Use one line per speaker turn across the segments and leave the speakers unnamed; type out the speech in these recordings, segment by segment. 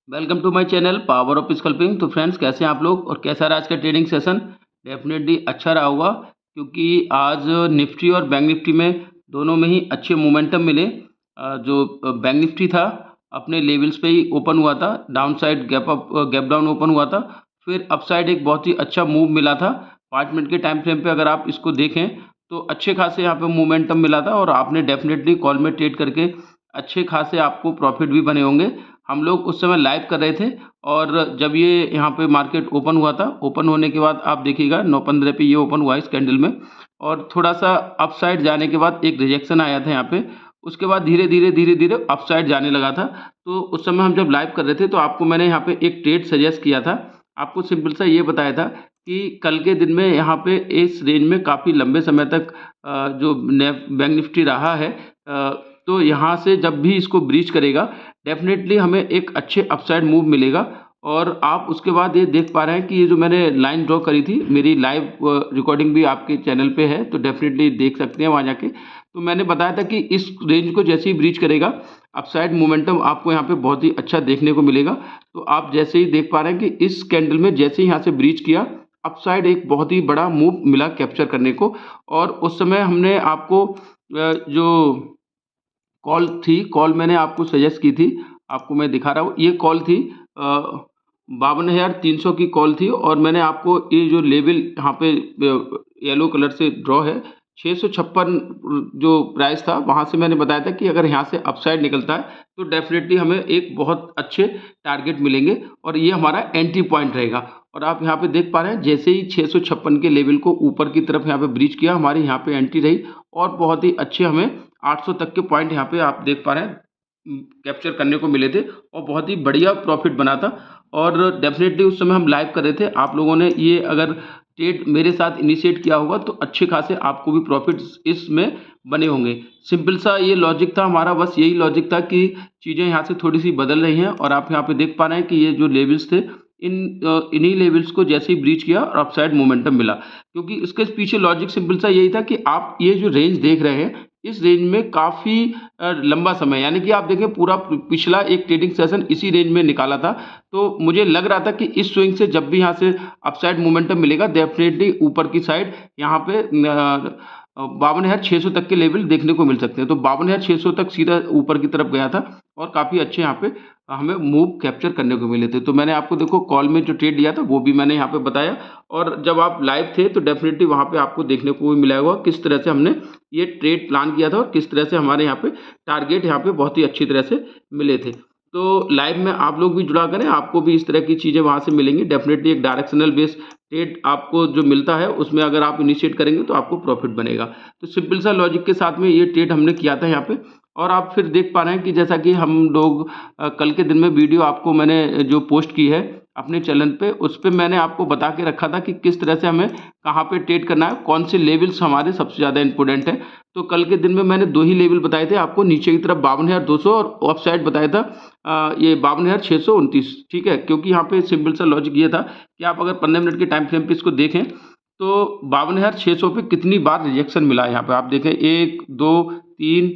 Welcome to my channel power of sculpting. तो friends, कैसे हैं आप लोग और कैसा रहा आज का ट्रेडिंग सेशन? डेफिनेटली अच्छा रहा होगा, क्योंकि आज निफ्टी और बैंक निफ्टी में दोनों में ही अच्छे मोमेंटम मिले। जो बैंक निफ्टी था अपने लेवल्स पे ही ओपन हुआ था, down side gap up gap down open हुआ था, फिर अपसाइड एक बहुत ही अच्छा मूव मिला था। 5 मिनट के टाइम फ्रेम पे अगर आप इसको देखें तो अच्छे खासे यहाँ पे मोमेंटम मिला था और आपने डेफिनेटली कॉल में ट्रेड करके अच्छे खासे आपको प्रॉफिट भी बने होंगे। हम लोग उस समय लाइव कर रहे थे और जब ये यहाँ पे मार्केट ओपन हुआ था, ओपन होने के बाद आप देखिएगा 9:15 पे ये ओपन हुआ इस कैंडल में, और थोड़ा-सा अपसाइड जाने के बाद एक रिजेक्शन आया था यहाँ पे। उसके बाद धीरे-धीरे अपसाइड जाने लगा था। तो उस समय हम जब लाइव कर रहे थे तो आपको मैंने यहाँ पे एक ट्रेड सजेस्ट किया था। आपको सिंपल सा ये बताया था कि कल के दिन में यहाँ पे इस रेंज में काफ़ी लंबे समय तक जो बैंक निफ्टी रहा है, तो यहाँ से जब भी इसको ब्रीच करेगा डेफ़िनेटली हमें एक अच्छे अपसाइड मूव मिलेगा। और आप उसके बाद ये देख पा रहे हैं कि ये जो मैंने लाइन ड्रॉ करी थी, मेरी लाइव रिकॉर्डिंग भी आपके चैनल पे है, तो डेफ़िनेटली देख सकते हैं वहाँ जाके। तो मैंने बताया था कि इस रेंज को जैसे ही ब्रीच करेगा, अपसाइड मोमेंटम आपको यहाँ पे बहुत ही अच्छा देखने को मिलेगा। तो आप जैसे ही देख पा रहे हैं कि इस कैंडल में जैसे ही यहाँ से ब्रीच किया, अपसाइड एक बहुत ही बड़ा मूव मिला कैप्चर करने को। और उस समय हमने आपको जो कॉल थी, कॉल मैंने आपको सजेस्ट की थी, आपको मैं दिखा रहा हूँ। ये कॉल थी 52,300 की कॉल थी, और मैंने आपको ये जो लेवल यहाँ पे येलो कलर से ड्रॉ है, 656 जो प्राइस था, वहाँ से मैंने बताया था कि अगर यहाँ से अपसाइड निकलता है तो डेफ़िनेटली हमें एक बहुत अच्छे टारगेट मिलेंगे और ये हमारा एंट्री पॉइंट रहेगा। और आप यहाँ पे देख पा रहे हैं, जैसे ही 656 के लेवल को ऊपर की तरफ यहाँ पे ब्रीच किया, हमारी यहाँ पे एंट्री रही और बहुत ही अच्छे हमें 800 तक के पॉइंट यहाँ पे आप देख पा रहे हैं कैप्चर करने को मिले थे और बहुत ही बढ़िया प्रॉफिट बना था। और डेफ़िनेटली उस समय हम लाइव कर रहे थे। आप लोगों ने ये अगर ट्रेड मेरे साथ इनिशिएट किया होगा तो अच्छे खासे आपको भी प्रॉफिट्स इसमें बने होंगे। सिंपल सा ये लॉजिक था हमारा, बस यही लॉजिक था कि चीज़ें यहाँ से थोड़ी-सी बदल रही हैं और आप यहाँ पे देख पा रहे हैं कि ये जो लेवल्स थे, इन्हीं लेवल्स को जैसे ही ब्रीच किया और अपसाइड मोमेंटम मिला। क्योंकि इसके पीछे लॉजिक सिंपल सा यही था कि आप ये जो रेंज देख रहे हैं, इस रेंज में काफ़ी लंबा समय, यानी कि आप देखें पूरा पिछला एक ट्रेडिंग सेशन इसी रेंज में निकाला था। तो मुझे लग रहा था कि इस स्विंग से जब भी यहाँ से अपसाइड मोमेंटम मिलेगा, डेफ़िनेटली ऊपर की साइड यहाँ पे 52,600 तक के लेवल देखने को मिल सकते हैं। तो 52,600 तक सीधा ऊपर की तरफ गया था और काफ़ी अच्छे यहाँ पे हमें मूव कैप्चर करने को मिले थे। तो मैंने आपको देखो कॉल में जो ट्रेड लिया था वो भी मैंने यहाँ पे बताया, और जब आप लाइव थे तो डेफ़िनेटली वहाँ पे आपको देखने को भी मिला होगा किस तरह से हमने ये ट्रेड प्लान किया था और किस तरह से हमारे यहाँ पे टारगेट यहाँ पे बहुत ही अच्छी तरह से मिले थे। तो लाइव में आप लोग भी जुड़ा करें, आपको भी इस तरह की चीज़ें वहाँ से मिलेंगी। डेफ़िनेटली एक डायरेक्शनल बेस ट्रेड आपको जो मिलता है उसमें अगर आप इनिशिएट करेंगे तो आपको प्रॉफिट बनेगा। तो सिंपल सा लॉजिक के साथ में ये ट्रेड हमने किया था यहाँ पे। और आप फिर देख पा रहे हैं कि जैसा कि हम लोग कल के दिन में वीडियो आपको मैंने जो पोस्ट की है अपने चैनल पे, उस पे मैंने आपको बता के रखा था कि किस तरह से हमें कहाँ पे ट्रेड करना है, कौन से लेवल्स हमारे सबसे ज़्यादा इंपॉर्टेंट हैं। तो कल के दिन में मैंने 2 ही लेवल बताए थे आपको, नीचे की तरफ 52,200 और ऑफ साइड बताया था ये 52,629, ठीक है। क्योंकि यहाँ पे सिंपल सा लॉजिक ये था कि आप अगर 15 मिनट के टाइम फ्रेम पे इसको देखें तो 52,600 पे कितनी बार रिजेक्शन मिला है। यहाँ पे आप देखें 1, 2, 3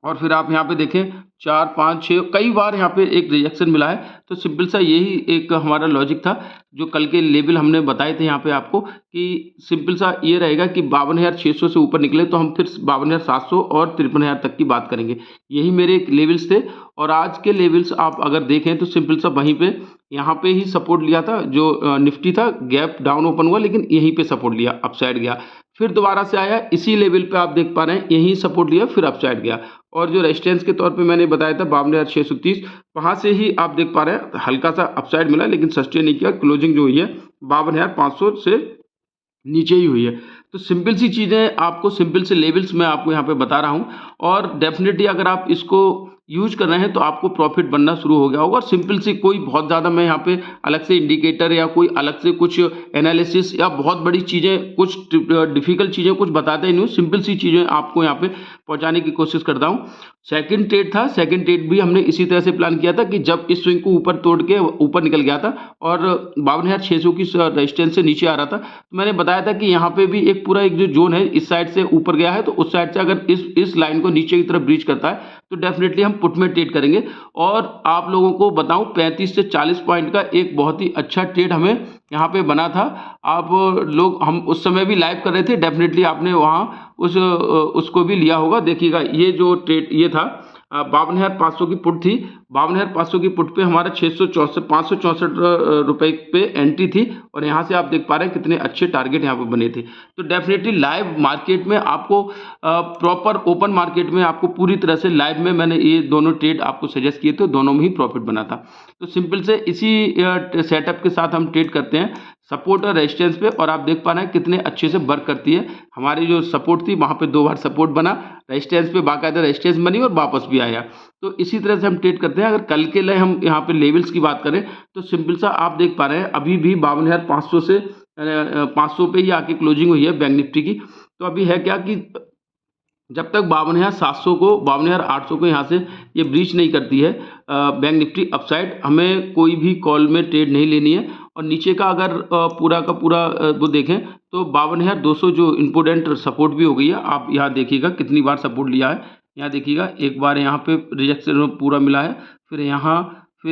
और फिर आप यहाँ पे देखें 4, 5, 6 कई बार यहाँ पे एक रिजेक्शन मिला है। तो सिंपल सा यही एक हमारा लॉजिक था, जो कल के लेवल हमने बताए थे यहाँ पे आपको, कि सिंपल सा ये रहेगा कि 52,600 से ऊपर निकले तो हम फिर 52,700 और 53,000 तक की बात करेंगे। यही मेरे लेवल्स थे। और आज के लेवल्स आप अगर देखें तो सिंपल सा वहीं पे यहाँ पे ही सपोर्ट लिया था, जो निफ्टी था गैप डाउन ओपन हुआ लेकिन यहीं पे सपोर्ट लिया, अपसाइड गया। फिर दोबारा से आया इसी लेवल पे, आप देख पा रहे हैं यहीं सपोर्ट लिया फिर अपसाइड गया। और जो रेजिस्टेंस के तौर पे मैंने बताया था 52,630, वहाँ से ही आप देख पा रहे हैं हल्का सा अपसाइड मिला लेकिन सस्टेन नहीं किया। क्लोजिंग जो हुई है 52,500 से नीचे ही हुई है। तो सिंपल सी चीज़ें आपको, सिंपल से लेवल्स मैं आपको यहाँ पे बता रहा हूँ, और डेफ़िनेटली अगर आप इसको यूज़ कर रहे हैं तो आपको प्रॉफिट बनना शुरू हो गया होगा। और सिंपल सी कोई बहुत ज़्यादा मैं यहाँ पे अलग से इंडिकेटर या कोई अलग से कुछ एनालिसिस या बहुत बड़ी चीज़ें, कुछ डिफ़िकल्ट चीज़ें कुछ बताते ही नहीं हूँ। सिंपल सी चीज़ें आपको यहाँ पे पहुँचाने की कोशिश करता हूँ। सेकंड ट्रेड था, सेकंड ट्रेड भी हमने इसी तरह से प्लान किया था कि जब इस स्विंग को ऊपर तोड़ के ऊपर निकल गया था और 52,600 की रेजिस्टेंस से नीचे आ रहा था, तो मैंने बताया था कि यहाँ पे भी एक पूरा एक जो जोन है इस साइड से ऊपर गया है, तो उस साइड से अगर इस लाइन को नीचे की तरफ ब्रीच करता है तो डेफ़िनेटली हम पुट में ट्रेड करेंगे। और आप लोगों को बताऊँ 35 से 40 पॉइंट का एक बहुत ही अच्छा ट्रेड हमें यहाँ पे बना था। आप लोग हम उस समय भी लाइव कर रहे थे, डेफ़िनेटली आपने वहाँ उसको भी लिया होगा। देखिएगा ये जो ट्रेड ये था 52,500 की पुट थी। 52,500 की पुट पे हमारा 564 रुपए पे एंट्री थी और यहाँ से आप देख पा रहे हैं कितने अच्छे टारगेट यहाँ पे बने थे। तो डेफ़िनेटली लाइव मार्केट में आपको प्रॉपर ओपन मार्केट में आपको पूरी तरह से लाइव में मैंने ये दोनों ट्रेड आपको सजेस्ट किए थे, दोनों में ही प्रॉफिट बना था। तो सिंपल से इसी सेटअप के साथ हम ट्रेड करते हैं सपोर्ट और रेजिस्टेंस पे, और आप देख पा रहे हैं कितने अच्छे से वर्क करती है। हमारी जो सपोर्ट थी वहाँ पे 2 बार सपोर्ट बना, रेजिस्टेंस पे बाकायदा रेजिस्टेंस बनी और वापस भी आया। तो इसी तरह से हम ट्रेड करते हैं। अगर कल के लिए हम यहाँ पे लेवल्स की बात करें तो सिंपल सा आप देख पा रहे हैं अभी भी 52,500 से 500 पे ही आके क्लोजिंग हुई है बैंक निफ्टी की। तो अभी है क्या कि जब तक 52,700 को 52,800 को यहाँ से ये ब्रीच नहीं करती है बैंक निफ्टी अपसाइड, हमें कोई भी कॉल में ट्रेड नहीं लेनी है। और नीचे का अगर पूरा का पूरा वो देखें तो 52,200 जो इम्पोर्टेंट सपोर्ट भी हो गई है। आप यहाँ देखिएगा कितनी बार सपोर्ट लिया है। यहाँ देखिएगा एक बार यहाँ पे रिजेक्शन में पूरा मिला है, फिर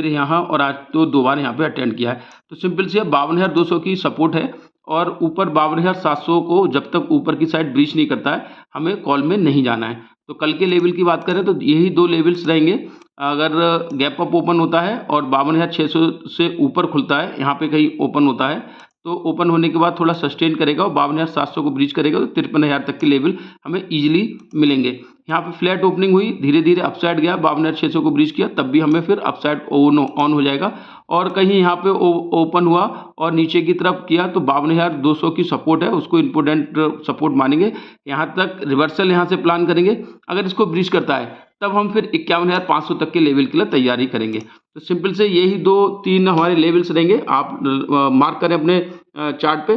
यहाँ और आज तो 2 बार यहाँ पे अटेंड किया है। तो सिंपल सी 52,200 की सपोर्ट है और ऊपर 52,700 को जब तक ऊपर की साइड ब्रीच नहीं करता है हमें कॉल में नहीं जाना है। तो कल के लेवल की बात करें तो यही 2 लेवल्स रहेंगे। अगर गैप अप ओपन होता है और 52,600 से ऊपर खुलता है, यहाँ पे कहीं ओपन होता है, तो ओपन होने के बाद थोड़ा सस्टेन करेगा और 52,700 को ब्रीच करेगा तो 53,000 तक के लेवल हमें ईजिली मिलेंगे। यहाँ पे फ्लैट ओपनिंग हुई, धीरे धीरे अपसाइड गया, 52,600 को ब्रीच किया, तब भी हमें फिर अपसाइड ऑन हो जाएगा। और कहीं यहाँ पे ओपन हुआ और नीचे की तरफ किया तो 52,200 की सपोर्ट है, उसको इम्पोर्टेंट सपोर्ट मानेंगे। यहाँ तक रिवर्सल यहाँ से प्लान करेंगे। अगर इसको ब्रीच करता है तब हम फिर 51,500 तक के लेवल के लिए तैयारी करेंगे। तो सिंपल से यही 2-3 हमारे लेवल्स रहेंगे। आप मार्क करें अपने चार्ट पे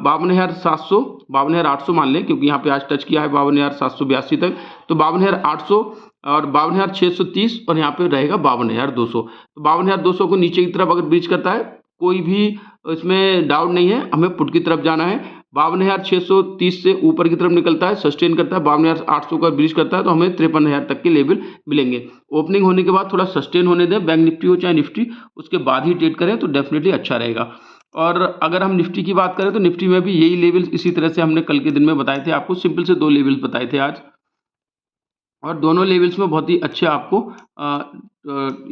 52,700 52,800 मान लें, क्योंकि यहाँ पे आज टच किया है 52,782 तक। तो 52,800 और 52,630 और यहाँ पे रहेगा 52,200। तो 52,200 को नीचे की तरफ अगर ब्रीच करता है, कोई भी इसमें डाउट नहीं है, हमें पुट की तरफ जाना है। 52,630 से ऊपर की तरफ निकलता है, सस्टेन करता है, 52,800 का ब्रीच करता है तो हमें 53,000 तक के लेवल मिलेंगे। ओपनिंग होने के बाद थोड़ा सस्टेन होने दें, बैंक निफ्टी हो चाहे निफ्टी, उसके बाद ही ट्रेड करें तो डेफिनेटली अच्छा रहेगा। और अगर हम निफ्टी की बात करें तो निफ्टी में भी यही लेवल्स इसी तरह से हमने कल के दिन में बताए थे आपको। सिंपल से 2 लेवल्स बताए थे आज, और दोनों लेवल्स में बहुत ही अच्छे आपको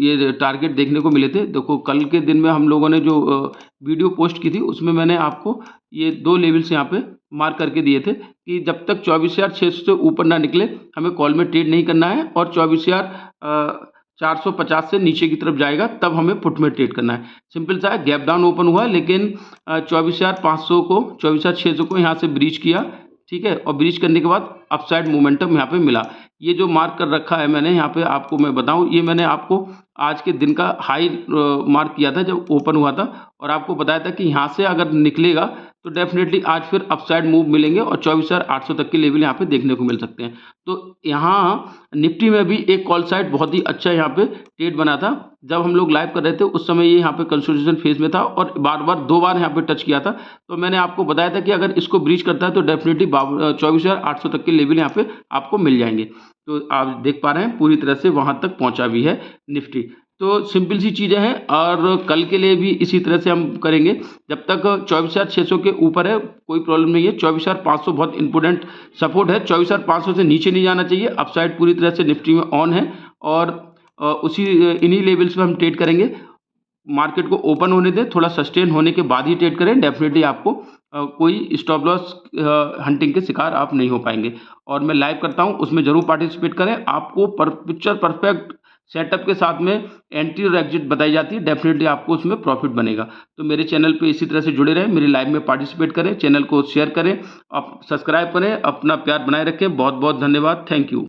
ये टारगेट देखने को मिले थे। देखो कल के दिन में हम लोगों ने जो वीडियो पोस्ट की थी उसमें मैंने आपको ये 2 लेवल्स यहाँ पे मार्क करके दिए थे कि जब तक 24,600 से ऊपर ना निकले हमें कॉल में ट्रेड नहीं करना है, और 24,450 से नीचे की तरफ जाएगा तब हमें पुट में ट्रेड करना है। सिंपल सा है, गैप डाउन ओपन हुआ है लेकिन 24,500 को 24,600 को यहाँ से ब्रीच किया, ठीक है, और ब्रीच करने के बाद अपसाइड मोमेंटम यहाँ पे मिला। ये जो मार्क कर रखा है मैंने यहाँ पे आपको मैं बताऊँ, ये मैंने आपको आज के दिन का हाई मार्क किया था जब ओपन हुआ था, और आपको बताया था कि यहाँ से अगर निकलेगा तो डेफिनेटली आज फिर अपसाइड मूव मिलेंगे और 24,800 तक के लेवल यहाँ पे देखने को मिल सकते हैं। तो यहाँ निफ्टी में भी एक कॉल साइड बहुत ही अच्छा यहाँ पे ट्रेड बना था। जब हम लोग लाइव कर रहे थे उस समय ये यहाँ पे कंसोलिडेशन फेज में था और बार 2 बार यहाँ पे टच किया था। तो मैंने आपको बताया था कि अगर इसको ब्रीच करता है तो डेफिनेटली 24,800 तक के लेवल यहाँ पे आपको मिल जाएंगे। तो आप देख पा रहे हैं पूरी तरह से वहाँ तक पहुँचा भी है निफ्टी। तो सिंपल सी चीज़ें हैं, और कल के लिए भी इसी तरह से हम करेंगे। जब तक 24,600 के ऊपर है कोई प्रॉब्लम नहीं है, 24,500 बहुत इंपॉर्टेंट सपोर्ट है। 24,500 से नीचे नहीं जाना चाहिए। अपसाइड पूरी तरह से निफ्टी में ऑन है, और इन्हीं लेवल्स पे हम ट्रेड करेंगे। मार्केट को ओपन होने दें, थोड़ा सस्टेन होने के बाद ही ट्रेड करें। डेफिनेटली आपको कोई स्टॉप लॉस हंटिंग के शिकार आप नहीं हो पाएंगे। और मैं लाइव करता हूं, उसमें ज़रूर पार्टिसिपेट करें। आपको पिक्चर परफेक्ट सेटअप के साथ में एंट्री और एग्जिट बताई जाती है, डेफिनेटली आपको उसमें प्रॉफिट बनेगा। तो मेरे चैनल पे इसी तरह से जुड़े रहें, मेरी लाइव में पार्टिसिपेट करें, चैनल को शेयर करें, आप सब्सक्राइब करें, अपना प्यार बनाए रखें। बहुत बहुत धन्यवाद, थैंक यू।